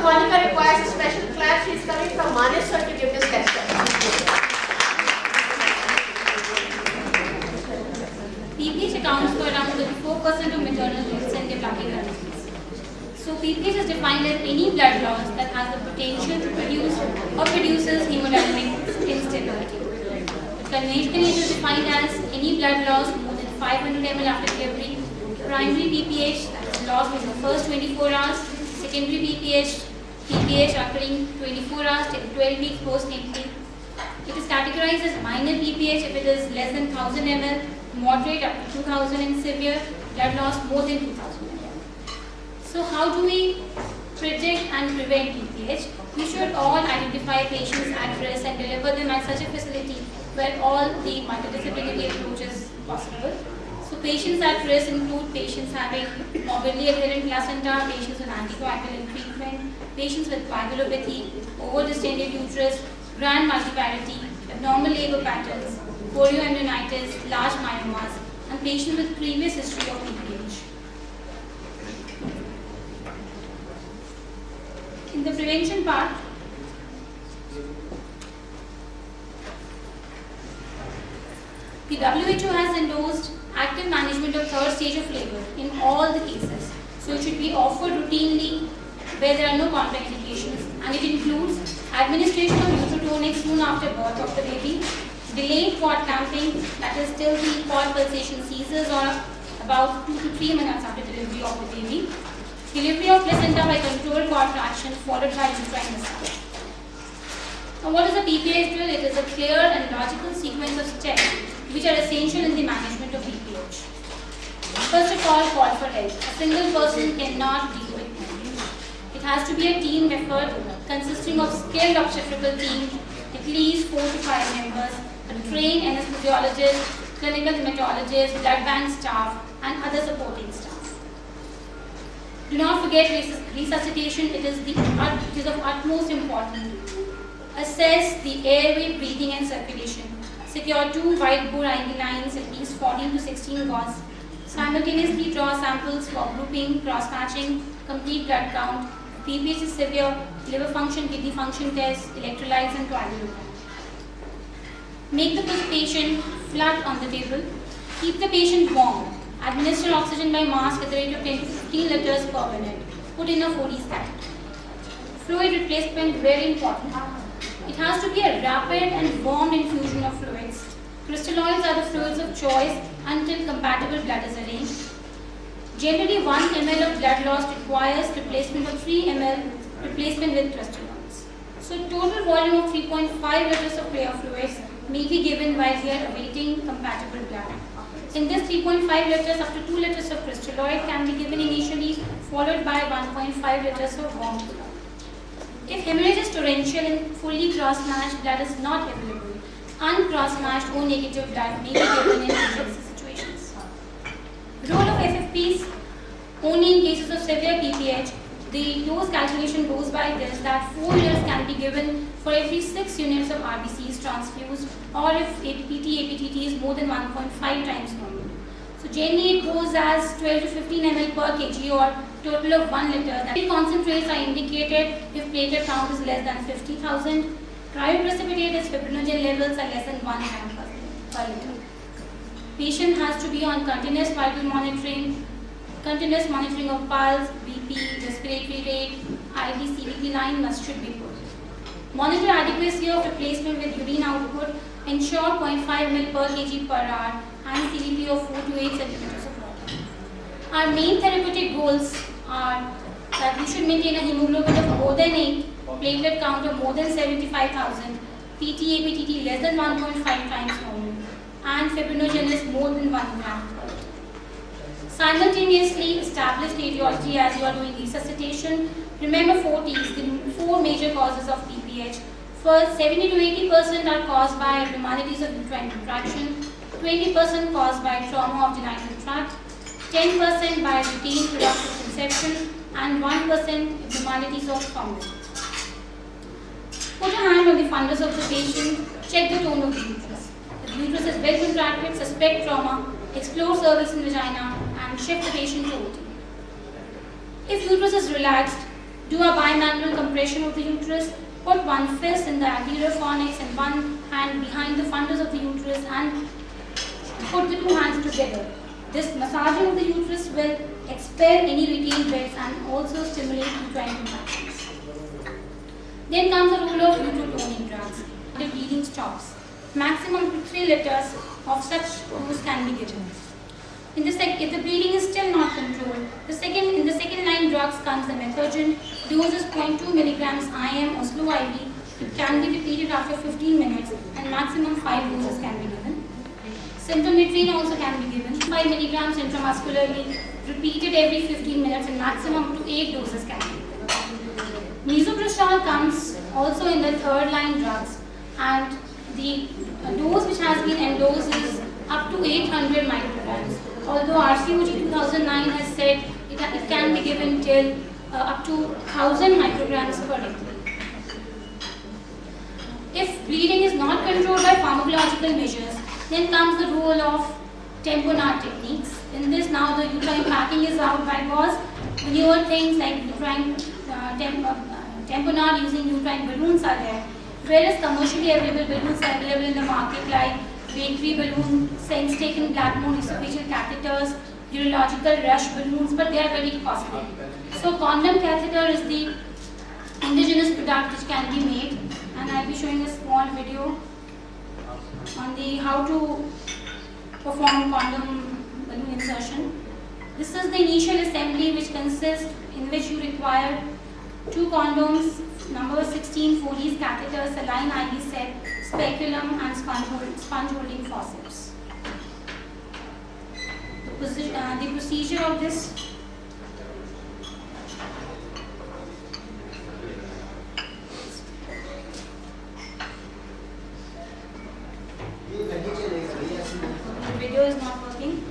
Monica requires a special clap. She is coming from Manesar to give this lecture. PPH accounts for around 34% of maternal deaths in developing countries. So PPH is defined as any blood loss that has the potential to produce or produces hemodynamic instability. Conventionally, it is defined as any blood loss more than 500 ml after delivery. Primary PPH, that is loss within the first 24 hours. Secondary PPH occurring 24 hours till 12 weeks postnatally. It is categorized as minor PPH if it is less than 1000 ml, moderate up to 2000, and severe blood loss more than 2000 ml. So how do we predict and prevent PPH? We should all identify patients at risk and deliver them at such a facility where all the multidisciplinary approach is possible. So patients at risk include patients having morbidly adherent placenta, patients with anticoagulant treatment, patients with coagulopathy, over-distended uterus, grand multiparity, abnormal labor patterns, chorioamnionitis, large myomas, and patients with previous history of PPH. In the prevention part, the WHO has endorsed active management of third stage of labor in all the cases. So it should be offered routinely where there are no contraindications, and it includes administration of Nutrotonic soon after birth of the baby, delayed cord clamping, that is till the cord pulsation ceases or about 2 to 3 minutes after delivery of the baby, delivery of placenta by controlled cord traction followed by uterine massage. Now what is a PPH drill? It is a clear and logical sequence of steps which are essential in the management of PPH. First of all, call for help. A single person cannot deal with it. It has to be a team effort consisting of skilled obstetrical team, at least 4 to 5 members, a trained anesthesiologist, clinical hematologist, blood bank staff, and other supporting staff. Do not forget resuscitation. It is of utmost importance. Assess the airway, breathing, and circulation. Secure 2 white bore IV lines, at least 14 to 16 gauze. Simultaneously draw samples for grouping, cross-matching, complete blood count. PPH is severe, liver function, kidney function tests, electrolytes, and coagulopathy. Make the patient flat on the table. Keep the patient warm. Administer oxygen by mask at the rate of 10 to 15 liters per minute. Put in a Foley's catheter. Fluid replacement, very important. It has to be a rapid and warm infusion of fluids. Crystalloids are the fluids of choice until compatible blood is arranged. Generally, 1 ml of blood loss requires replacement of 3 ml replacement with crystalloids. So total volume of 3.5 liters of clear fluids may be given while we are awaiting compatible blood. In this 3.5 liters, up to 2 liters of crystalloid can be given initially, followed by 1.5 liters of warm blood. If hemorrhage is torrential and fully cross-matched blood is not available, uncross-matched O negative blood may be given in emergency situations. Role of FFPs, only in cases of severe PPH, the dose calculation goes by this, that 4 units can be given for every 6 units of RBCs transfused, or if PT-APTT is more than 1.5 times normal. So generally it goes as 12 to 15 ml per kg or total of 1 liter. The concentrates are indicated if platelet count is less than 50,000. Cryoprecipitated fibrinogen levels are less than 1 gram per liter. Patient has to be on continuous vital monitoring, continuous monitoring of pulse, BP, respiratory rate, IV CVP line should be put. Monitor adequacy of replacement with urine output, ensure 0.5 ml per kg per hour, and CVP of 4 to 8 centimeters of water. Our main therapeutic goals are that we should maintain a hemoglobin of more than 8, platelet count of more than 75,000, PT-APTT less than 1.5 times normal, and fibrinogen more than 1 gram per liter. Simultaneously establish radiology as you are doing resuscitation. Remember 4 T's, the 4 major causes of PPH. First, 70 to 80% are caused by abnormalities of uterine contraction, 20% caused by trauma of genital tract, 10% by routine productive conception, and 1% abnormalities of thrombus. Put a hand on the fundus of the patient, check the tone of the uterus. If the uterus is well contracted, suspect trauma, explore cervix and vagina, and shift the patient to OT. If uterus is relaxed, Do a bimanual compression of the uterus. Put one fist in the anterior fornix and one hand behind the fundus of the uterus and put the two hands together. This massaging of the uterus will expel any retained beds and also stimulate uterine contractions. Then comes the role of uterotoning drugs. The bleeding stops. Maximum to 3 liters of such dose can be given. If the bleeding is still not controlled, in the second line drugs comes the methogen. Dose is 0.2 milligrams IM or slow IV. It can be repeated after 15 minutes and maximum 5 doses can be given. Symptometrin also can be given. 5 milligrams intramuscularly, repeated every 15 minutes and maximum up to 8 doses can be given. Misoprostol comes also in the third line drugs, and the dose which has been endorsed is up to 800 micrograms. Although RCOG 2009 has said it can be given till up to 1000 micrograms per day. If bleeding is not controlled by pharmacological measures, then comes the role of tamponade techniques. In this, now the uterine packing is out by cause newer things like uterine tamponade using uterine balloons are there, whereas commercially available balloons are available in the market like bakery balloon, sense taken Blackmore esophageal catheters, urological rush balloons, but they are very costly. So condom catheter is the indigenous product which can be made, and I will be showing a small video on the how to perform condom balloon insertion. This is the initial assembly which consists in which you require 2 condoms, number 16 Foley's catheter, saline IV set, speculum and sponge holding forceps. The procedure of this the video is not working.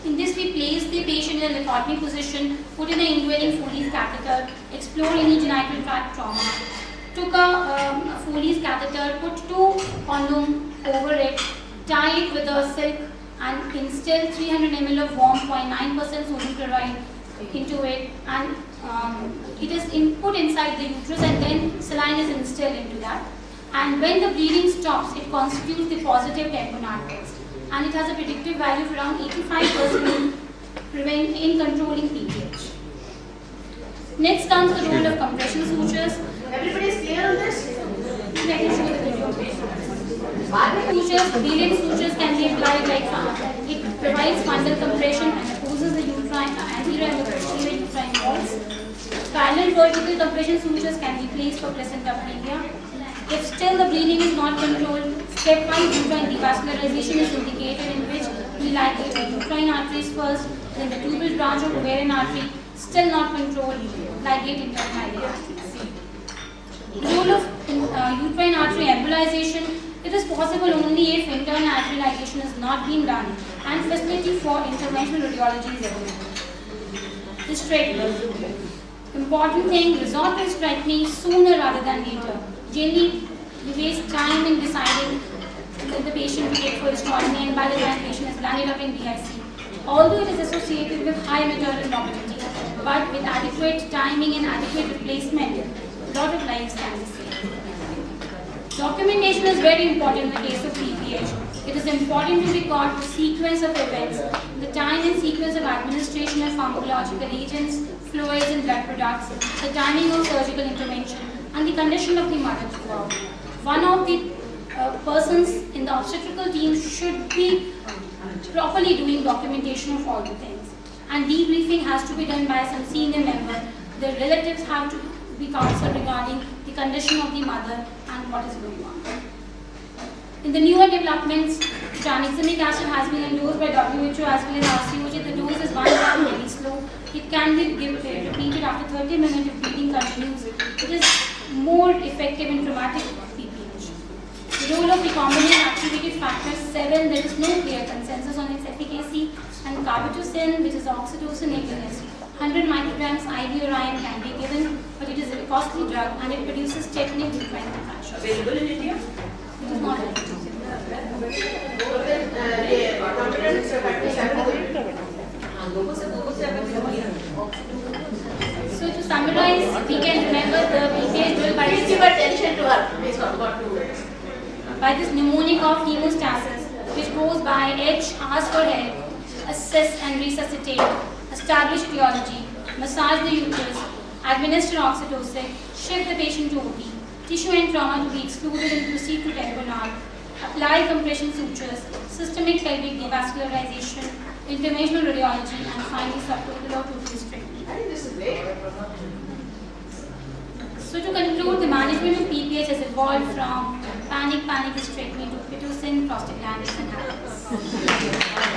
In this, we place the patient in a lithotomy position, put in an indwelling Foley's catheter, explore any genital tract trauma. Took a Foley's catheter, put 2 condoms over it, tie it with a silk and instill 300 ml of warm 0.9% sodium chloride into it, and it is put inside the uterus and then saline is instilled into that. And when the bleeding stops, it constitutes the positive tamponade test. And it has a predictive value of around 85% in controlling PPH. Next comes the role of compression sutures. Everybody is clear on this? I can show the video. Sutures, Billings sutures can be applied like it provides fundal compression and opposes the anterior and the posterior uterine walls. Parallel vertical compression sutures can be placed for placenta previa. If still the bleeding is not controlled, stepwise uterine devascularization is indicated, in which we ligate the uterine arteries first, then the tubal branch of ovarian artery, still not controlled, ligate internally arteries. Role of uterine artery embolization. It is possible only if internal artery ligation has not been done and facility for interventional radiology is available. Hysterectomy. Important thing, resort to hysterectomy sooner rather than later. Generally, we waste time in deciding that the patient will get for hysterectomy, and by the time the patient has landed up in DIC. Although it is associated with high maternal morbidity, but with adequate timing and adequate replacement, a lot of lives can be saved. Documentation is very important in the case of PPH. It is important to record the sequence of events, the time and sequence of administration of pharmacological agents, fluids and blood products, the timing of surgical intervention, and the condition of the mother throughout. One of the persons in the obstetrical team should be properly doing documentation of all the things. And debriefing has to be done by some senior member. The relatives have to be counseled regarding the condition of the mother and what is going on. In the newer developments, tranexamic acid has been endorsed by WHO as well as RCOG. The dose is 1 gram, very slow. It can be repeated after 30 minutes if bleeding continues. It is more effective in traumatic PPH. The role of recombinant activated factor 7, there is no clear consensus on its efficacy, and carbetocin, which is oxytocin agonist, 100 micrograms IV or IM can be given, but it is a costly drug and it produces technique uterine contractions. Available in India? It is not available. So to summarize, we can remember the PPH drill by Please give attention to her. Please, for 2 minutes. by this mnemonic of hemostasis, which goes by H, ask for help, assess and resuscitate, establish etiology, massage the uterus, administer oxytocin, shift the patient to OT, tissue and trauma to be excluded and proceed to Telegonal, apply compression sutures, systemic pelvic devascularization, interventional radiology, and finally subtotal or total hysterectomy. I think this is great. So to conclude, the management of PPH has evolved from panic hysterectomy to pitocin, prostaglandins, and happiness.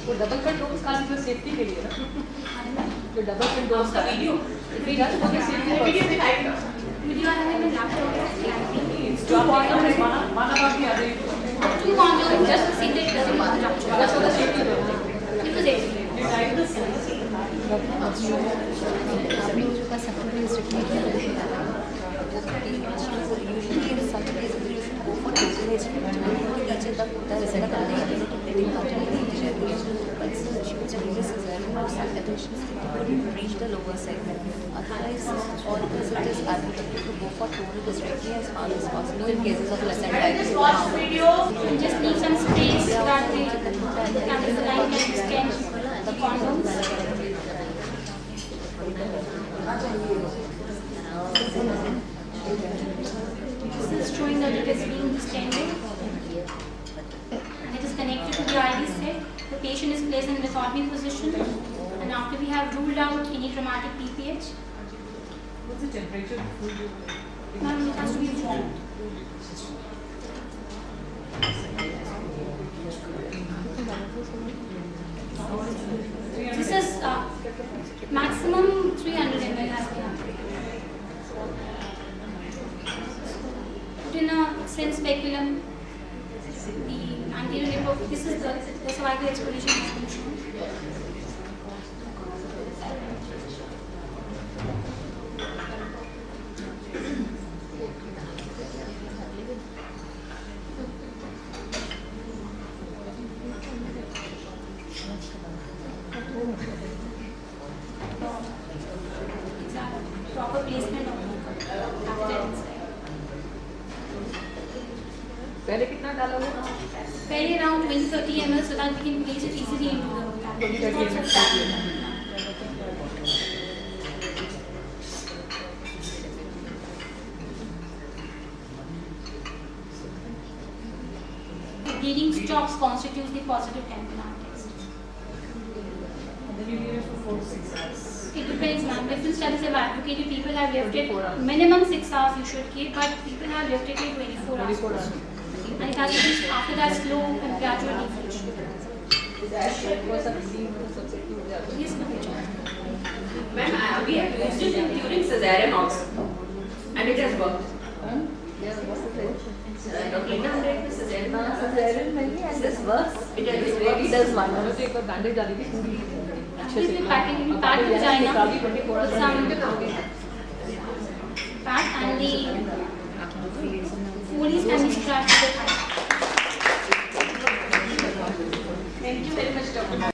वो double cut dose का भी safety के लिए ना जो double cut dose का video video दिखाई दो. Video I have in my laptop. जो आप माना बात भी आ रही है 2 condoms just to see that it doesn't rupture. that's for the safety It was it. Reach the lower segment. Otherwise, always it is advisable to go for total hysterectomy as far as possible in cases of Just placenta. watch video. And just leave some space so that the catheter line can extend the condoms. This is showing that it is being distended and it is connected to the IV set. The patient is placed in the lithotomy position, and after we have ruled out any traumatic PPH, what's the temperature before you now it has to be warmed. This is maximum 300 ml has been applied. Put in a sense speculum, the anterior hip of, this is the cervical exploration has been shown. Proper placement of the catheter inside. पहले कितना डाला हुआ Very around 20-30 ml so that we can place it easily into the catheter. 20-30 Bleeding stops constitutes the positive Campanella test. and then you leave it for 4 to 6 hours It depends, ma'am. Different studies have advocated people have left it minimum 6 hours you should keep, but people have left it 24 hours. 24 hours And it has to be after that slow and gradual deflation. वो सब bleeding वो सब safety हो जाती है Yes, ma'am. Ma'am, we have used it during cesarean also, and it has worked. Dr. Lina, Cesarean maybe, and this works. it has Really worked. does wonders. मैंने तो एक बार बैंडेज डाली थी पूरी अच्छे Please से be packing, अब pack आगे vagina जाने से काफी 24 with hours some में fat and the Foley's and the strap to the thigh. Thank you very much, Dr.